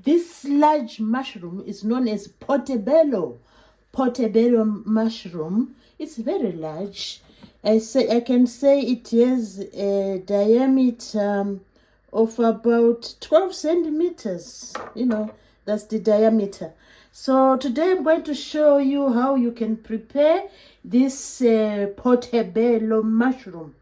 This large mushroom is known as Portobello. Portobello mushroom. It's very large. I can say it has a diameter of about 12 centimeters. That's the diameter. So today I'm going to show you how you can prepare this portobello mushroom.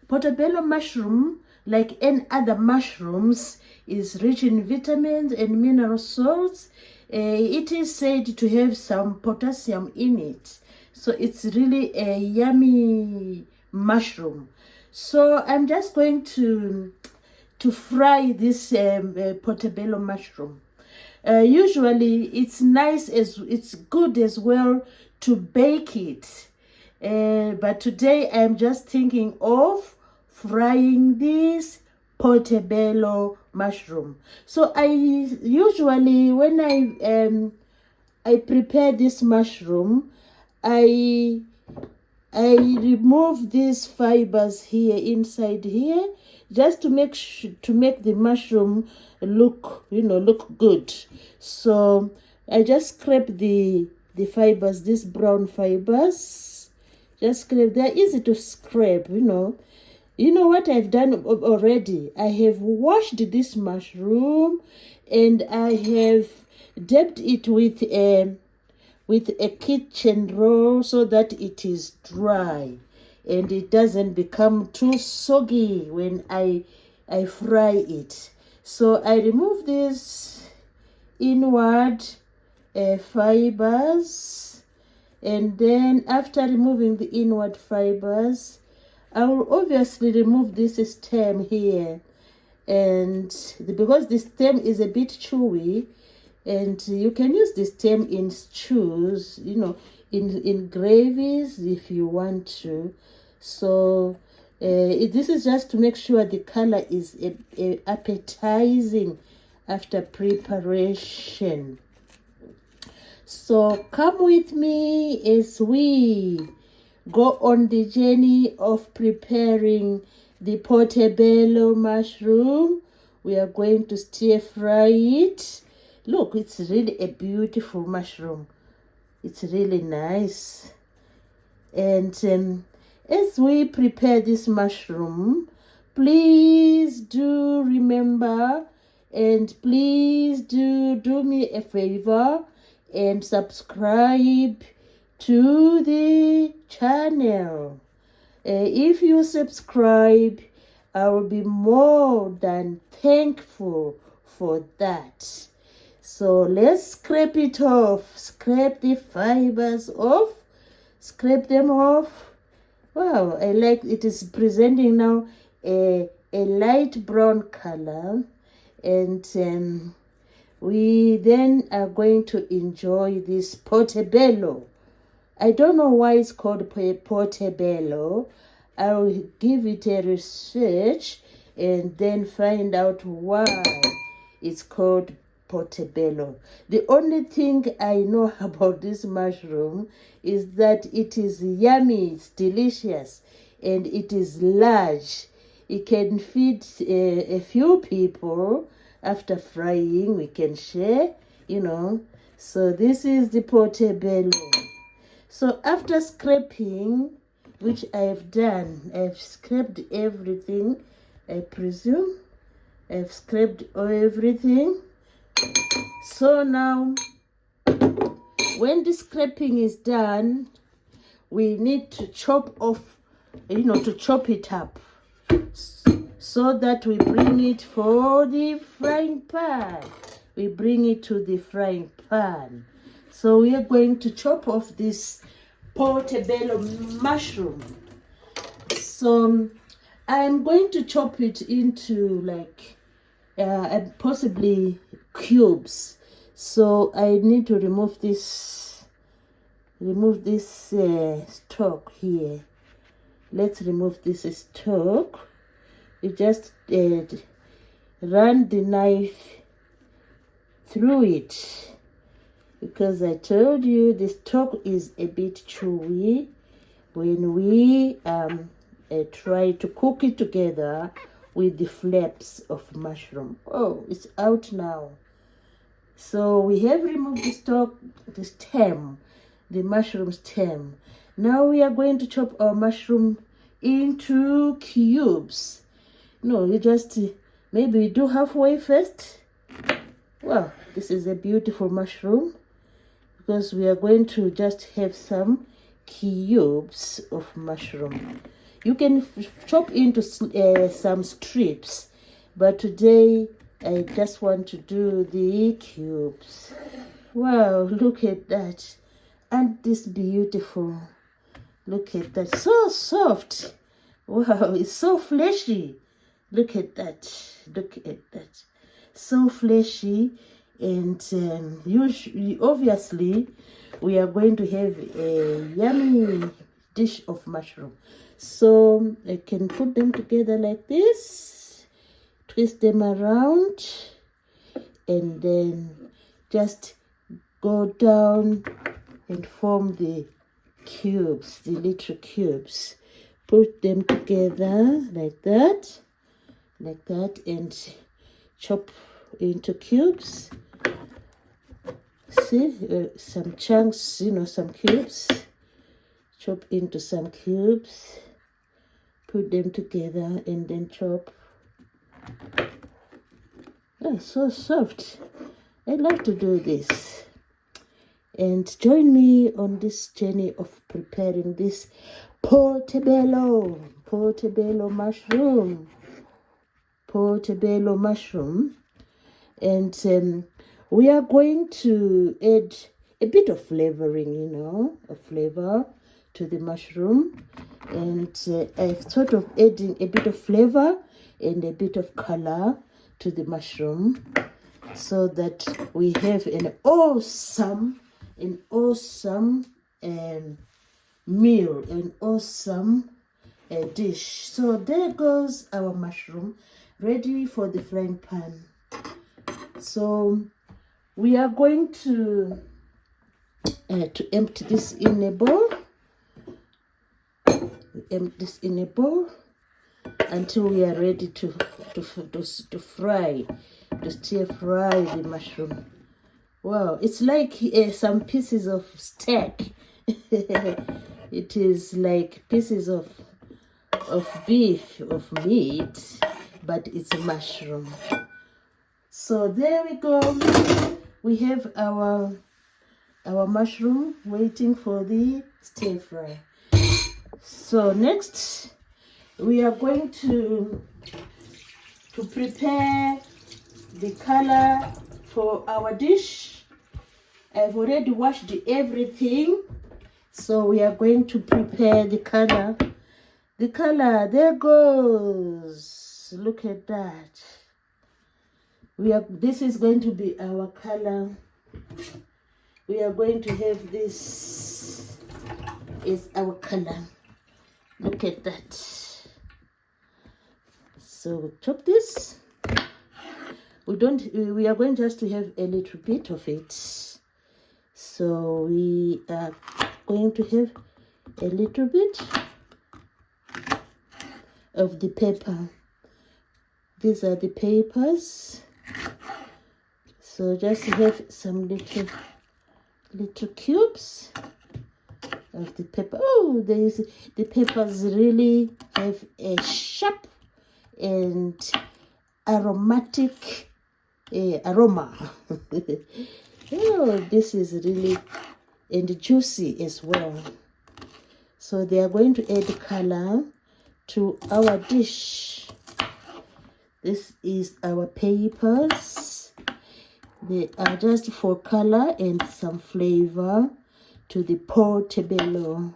Portobello mushroom, like any other mushrooms, is rich in vitamins and mineral salts. It is said to have some potassium in it. So it's really a yummy mushroom. So I'm just going to fry this portobello mushroom. Usually it's good as well to bake it. But today I'm just thinking of frying this portobello mushroom. So I usually, when I prepare this mushroom, I remove these fibers here inside here, just to make the mushroom look good. So I just scrape the fibers, these brown fibers. Just scrape. They're easy to scrape. You know what I've done already? I have washed this mushroom and I have dipped it with a kitchen roll so that it is dry and it doesn't become too soggy when I fry it. So I remove these inward fibers, and then after removing the inward fibers, I will obviously remove this stem here, and because the stem is a bit chewy, and you can use the stem in stews, in gravies if you want to. So this is just to make sure the color is appetizing after preparation. So come with me as we go on the journey of preparing the portobello mushroom. We are going to stir fry it. Look, it's really a beautiful mushroom. It's really nice. And as we prepare this mushroom, please do remember, and please do me a favor and subscribe to the channel. If you subscribe, I will be more than thankful for that. So let's scrape it off. Scrape the fibers off. Scrape them off. Wow, I like it. Is presenting now a light brown color, and we then are going to enjoy this portobello. I don't know why it's called portobello. I will give it a research and then find out why it's called portobello. The only thing I know about this mushroom is that it is yummy, it's delicious, and it is large. It can feed a few people. After frying, we can share, So this is the portobello. So after scraping, which I've done, I've scraped everything, I presume. I've scraped everything. So now, when the scraping is done, we need to chop off, to chop it up, so that we bring it for the frying pan. We bring it to the frying pan. So we are going to chop off this portobello mushroom. So I'm going to chop it into possibly cubes. So I need to remove this stalk here. Let's remove this stalk. You just run the knife through it, because I told you the stalk is a bit chewy. When we try to cook it together with the flaps of mushroom. Oh, it's out now. So we have removed the stalk, the stem, the mushroom stem. Now we are going to chop our mushroom into cubes. No, you just maybe do halfway first. Well, this is a beautiful mushroom because we are going to just have some cubes of mushroom. You can chop into some strips, but today I just want to do the cubes. Wow, look at that. And this beautiful. Look at that. So soft. Wow, it's so fleshy. Look at that. Look at that. So fleshy. And obviously, we are going to have a yummy dish of mushroom. So I can put them together like this, twist them around, and then just go down and form the cubes, the little cubes. Put them together like that, and chop into cubes. See, some chunks, some cubes. Chop into some cubes. Put them together and then chop. Oh, so soft. I love to do this. And join me on this journey of preparing this portobello mushroom. Portobello mushroom. And we are going to add a bit of flavoring, a flavor to the mushroom. And I've thought of adding a bit of flavor and a bit of color to the mushroom so that we have an awesome meal, an awesome dish. So there goes our mushroom ready for the frying pan. So we are going to empty this in a bowl. Empty this in a bowl until we are ready to fry, to stir fry the mushroom. Wow, it's like some pieces of steak. It is like pieces of beef, of meat, but it's a mushroom. So there we go. We have our mushroom waiting for the stir fry. So next we are going to prepare the color for our dish. I've already washed everything, so we are going to prepare the color. The color, there goes. Look at that. This is going to be our color. We are going to have this is our color. Look at that. So chop this. We are going just to have a little bit of it. So we are going to have a little bit of the pepper. These are the peppers. So just have some little cubes of the pepper. Oh, the peppers really have a sharp and aromatic aroma. Oh, this is really and juicy as well. So they are going to add color to our dish. This is our peppers. They are just for color and some flavor to the portobello,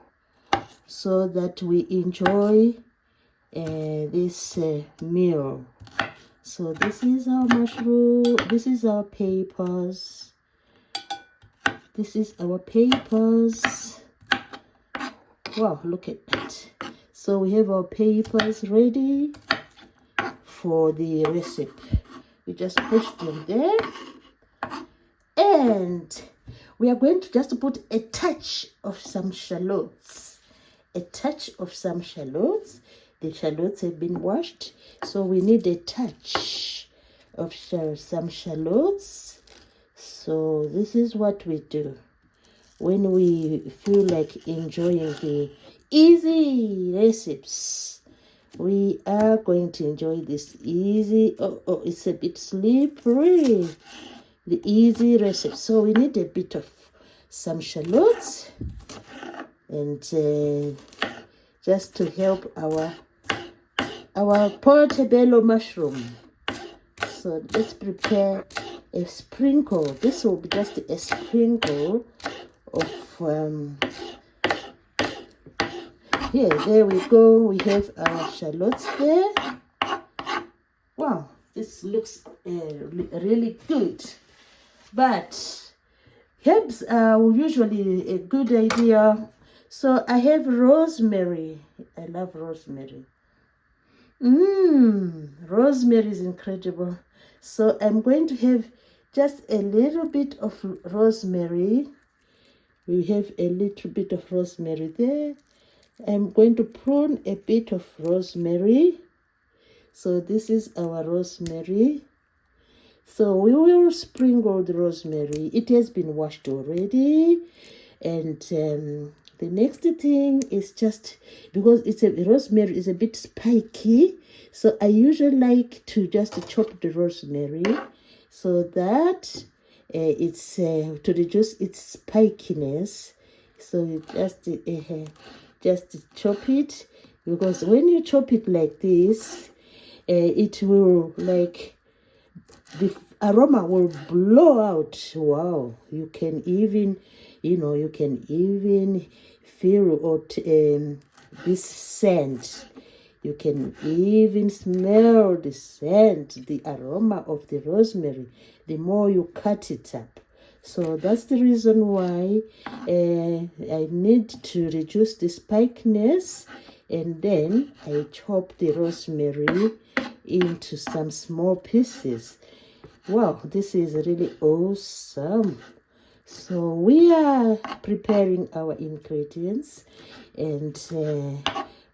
so that we enjoy this meal. So this is our mushroom. This is our peppers. This is our peppers. Wow, look at that. So we have our peppers ready for the recipe. We just push them there. And we are going to just put a touch of some shallots. A touch of some shallots. The shallots have been washed, so we need a touch of some shallots. So this is what we do when we feel like enjoying the easy recipes. We are going to enjoy this easy, oh, it's a bit slippery, the easy recipe. So we need a bit of some shallots, and just to help our portobello mushroom. So let's prepare a sprinkle. This will be just a sprinkle of here. There we go. We have our shallots there. Wow, this looks really good. But herbs are usually a good idea. So I have rosemary. I love rosemary. Rosemary is incredible. So I'm going to have just a little bit of rosemary. We have a little bit of rosemary there. I'm going to prune a bit of rosemary. So this is our rosemary. So we will sprinkle the rosemary. It has been washed already. And the next thing is just, because rosemary is a bit spiky, so I usually like to just chop the rosemary so that it's to reduce its spikiness. So you just chop it, because when you chop it like this, it will, like, the aroma will blow out. Wow, you can even, you can even feel this scent. You can even smell the scent, the aroma of the rosemary, the more you cut it up. So that's the reason why I need to reduce the spikiness, and then I chop the rosemary into some small pieces. Wow, this is really awesome. So we are preparing our ingredients, and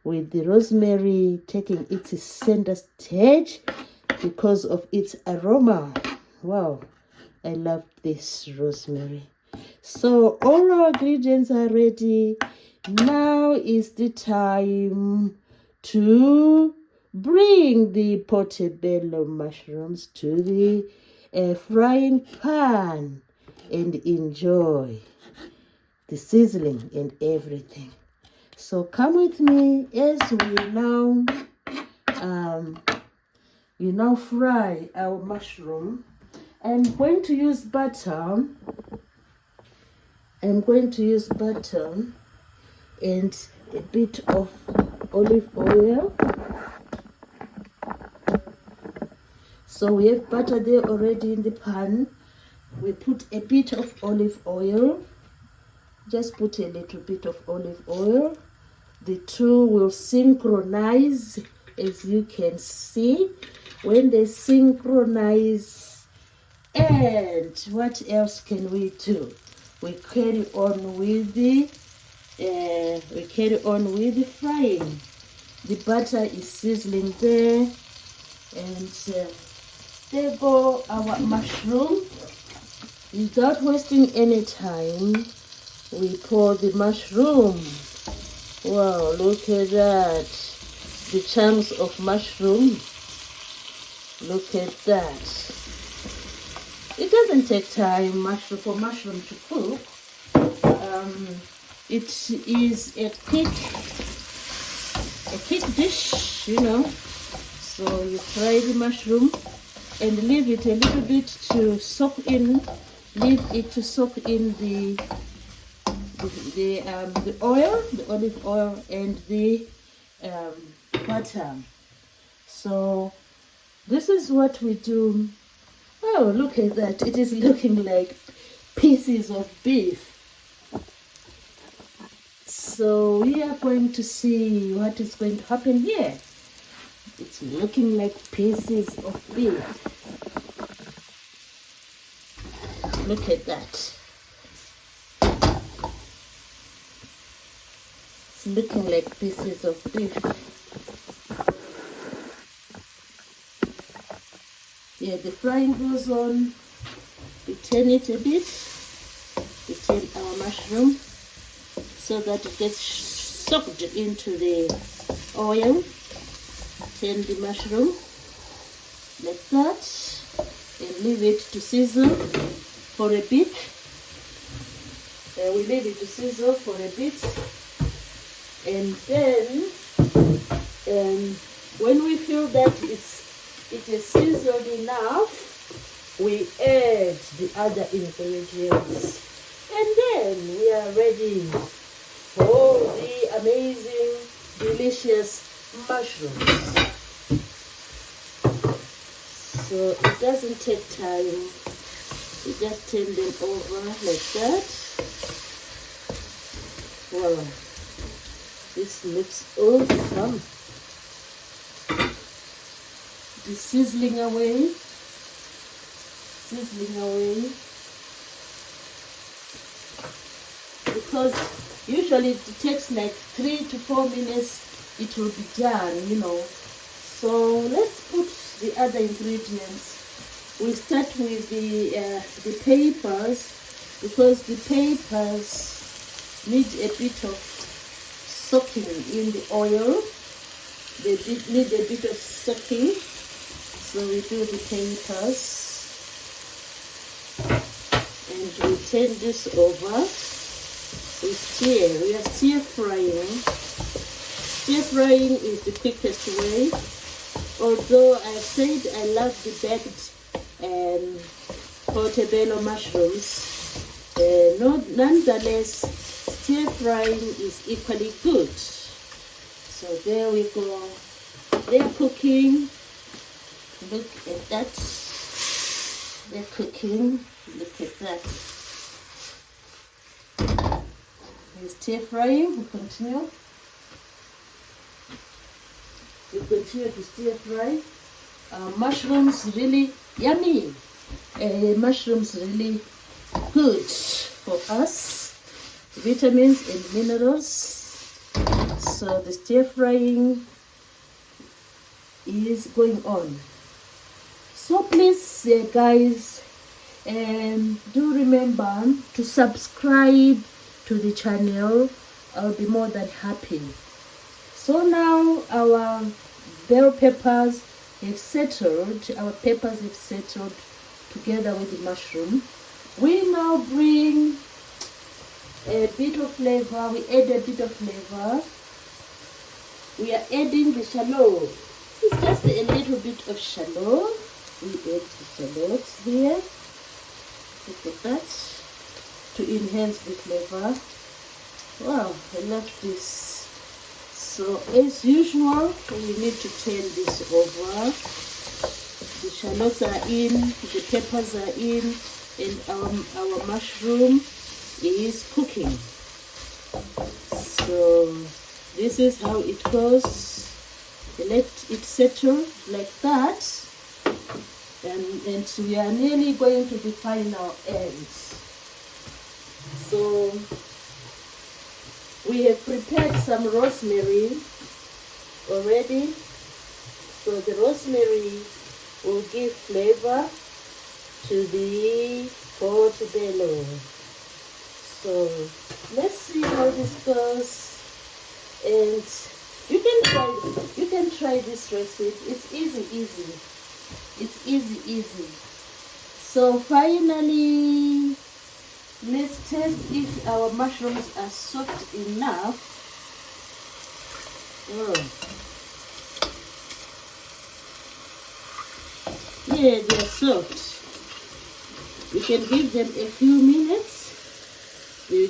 with the rosemary taking its center stage because of its aroma. Wow, I love this rosemary. So all our ingredients are ready. Now is the time to bring the portobello mushrooms to the frying pan and enjoy the sizzling and everything. So come with me as we now fry our mushroom. I'm going to use butter. I'm going to use butter and a bit of olive oil. So we have butter there already in the pan. We put a bit of olive oil. Just put a little bit of olive oil. The two will synchronize, as you can see. When they synchronize, and what else can we do? We carry on with the frying. The butter is sizzling there, and there go our mushroom. Without wasting any time, we pour the mushroom. Wow, look at that. The chunks of mushroom. Look at that. It doesn't take time for mushroom to cook. It is a quick dish, So you fry the mushroom and leave it a little bit to soak in. Leave it to soak in the oil, the olive oil, and the butter. So this is what we do. Oh, look at that. It is looking like pieces of beef. So we are going to see what is going to happen here. It's looking like pieces of beef. Look at that. It's looking like pieces of beef. Yeah, the frying goes on. The turn it a bit. We turn our mushroom so that it gets soaked into the oil. Turn the mushroom like that and leave it to sizzle for a bit. We leave it to sizzle for a bit, and then when we feel that it is sizzled enough, we add the other ingredients, and then we are ready for the amazing, delicious mushrooms. So it doesn't take time. You just turn them over like that. Wow, this looks awesome. It is sizzling away. Because usually it takes like 3 to 4 minutes, it will be done, you know. So let's put the other ingredients. We start with the peppers, because the peppers need a bit of soaking in the oil. They need a bit of soaking. So we do the peppers, and we turn this over. We stir. We are stir frying. Stir frying is the quickest way. Although I've said I love the baked portobello mushrooms, nonetheless, stir frying is equally good. So there we go. They're cooking. Look at that. They're cooking. Look at that. We're stir frying. We continue. We continue to stir fry. Mushrooms really yummy. Mushrooms really good for us. Vitamins and minerals. So the stir frying is going on. So please, guys, do remember to subscribe to the channel. I'll be more than happy. So now our bell peppers have settled. Our peppers have settled together with the mushroom. We now bring a bit of flavor. We add a bit of flavor. We are adding the shallot. It's just a little bit of shallot. We add the shallots here. Look at that. To enhance the flavor. Wow, I love this. So as usual, we need to turn this over. The shallots are in, the peppers are in, and our mushroom is cooking. So this is how it goes. Let it settle like that, and we are nearly going to the final end. So we have prepared some rosemary already. So the rosemary will give flavor to the portobello. So let's see how this goes. And you can try this recipe. It's easy. It's easy. So finally, let's test if our mushrooms are soft enough. Yeah, they're soft. You can give them a few minutes. They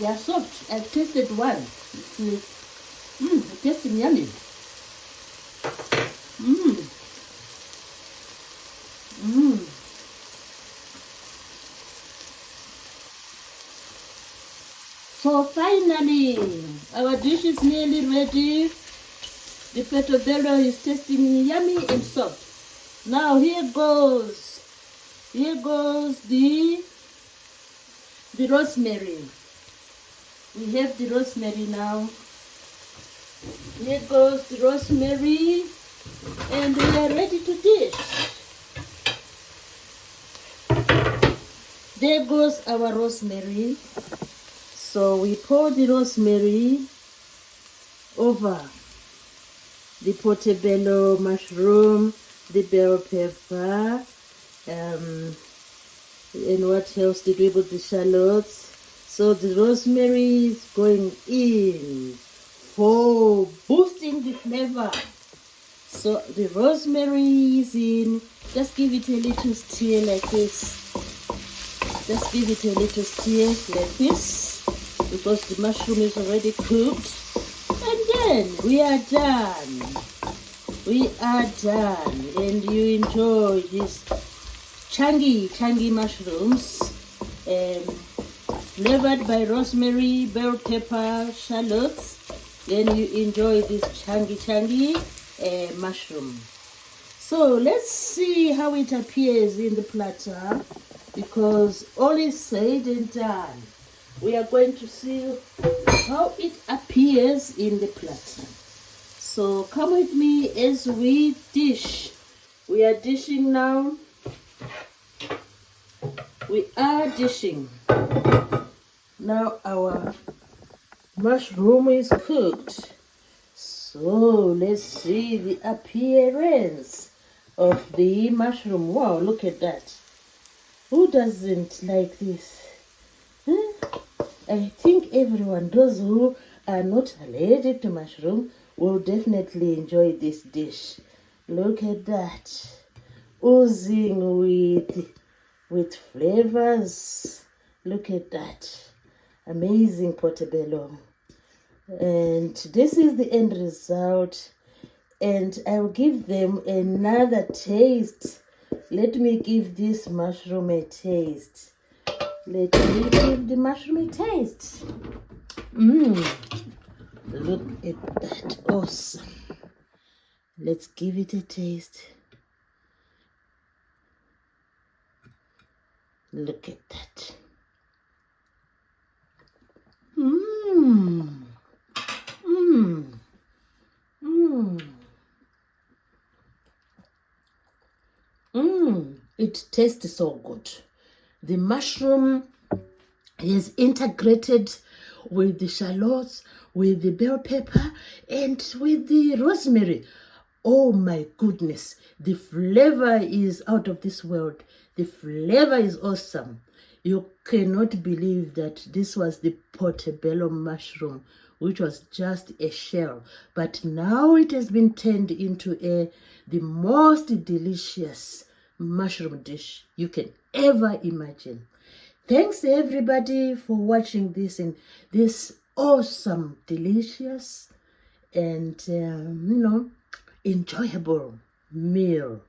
are soft. I've tasted one. It tastes yummy. So finally, our dish is nearly ready. The portobello is tasting yummy and soft. Now here goes the rosemary. We have the rosemary now. Here goes the rosemary. and we are ready to dish. There goes our rosemary. So we pour the rosemary over the portobello mushroom, the bell pepper, and what else did we put? The shallots. So the rosemary is going in for boosting the flavor. So the rosemary is in. Just give it a little stir like this. Just give it a little stir like this, because the mushroom is already cooked. And then we are done. We are done. And you enjoy these chunky mushrooms, flavored by rosemary, bell pepper, shallots. Then you enjoy this chunky mushroom. So let's see how it appears in the platter, because all is said and done. We are going to see how it appears in the platter. So come with me as we dish. We are dishing now. We are dishing. Now our mushroom is cooked. So let's see the appearance of the mushroom. Wow, look at that. Who doesn't like this? I think everyone, those who are not allergic to mushroom, will definitely enjoy this dish. Look at that. Oozing with flavors. Look at that. Amazing portobello. And this is the end result. And I'll give them another taste. Let me give this mushroom a taste. Let me give the mushroom a taste. Look at that. Awesome. Let's give it a taste. Look at that. It tastes so good. The mushroom is integrated with the shallots, with the bell pepper, and with the rosemary. Oh my goodness, the flavor is out of this world. The flavor is awesome. You cannot believe that this was the portobello mushroom, which was just a shell, but now it has been turned into the most delicious mushroom dish you can ever imagine. Thanks everybody for watching this and this awesome, delicious, and enjoyable meal.